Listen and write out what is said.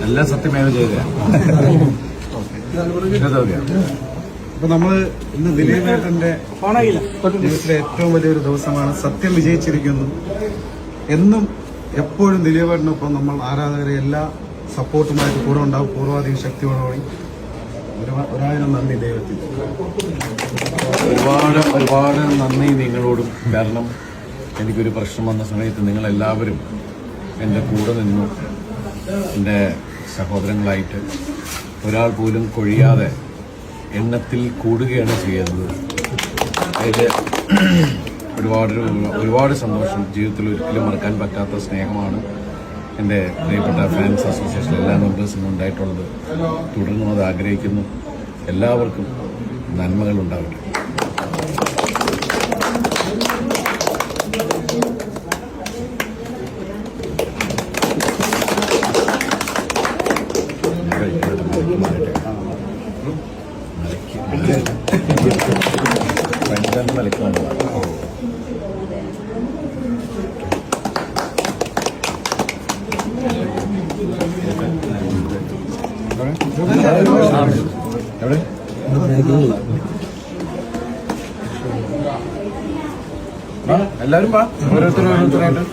എല്ലാം സത്യമേവ ചെയ്ത. അപ്പൊ നമ്മള് ഇന്ന് ദിലീപേട്ടന്റെ ജീവിതത്തിലെ ഏറ്റവും വലിയൊരു ദിവസമാണ്. സത്യം വിജയിച്ചിരിക്കുന്നു. എന്നും എപ്പോഴും ദിലീപേട്ടനൊപ്പം നമ്മൾ ആരാധകരെ എല്ലാ സപ്പോർട്ടുമായിട്ട് കൂടെ ഉണ്ടാവും. പൂർവാധിക ശക്തിയോടുകൂടി. ഒരായിരം നന്ദി ദൈവത്തിന്. ഒരുപാട് നന്ദി നിങ്ങളോടും. കാരണം എനിക്കൊരു പ്രശ്നം വന്ന സമയത്ത് നിങ്ങളെല്ലാവരും എൻ്റെ കൂടെ നിന്നു. എൻ്റെ സഹോദരങ്ങളായിട്ട് ഒരാൾ പോലും കൊഴിയാതെ എണ്ണത്തിൽ കൂടുകയാണ് ചെയ്യുന്നത്. അതിൽ ഒരുപാട് സന്തോഷം. ജീവിതത്തിൽ ഒരിക്കലും മറക്കാൻ പറ്റാത്ത സ്നേഹമാണ് എൻ്റെ പ്രിയപ്പെട്ട ഫാൻസ് അസോസിയേഷൻ എല്ലാ മെമ്പേഴ്സിനും ഉണ്ടായിട്ടുള്ളത്. തുടർന്നും അത് ആഗ്രഹിക്കുന്നു. എല്ലാവർക്കും നന്മകളുണ്ടാവട്ടെ. എല്ലാവരും വാ, ഓരോരുത്തരായിട്ട്.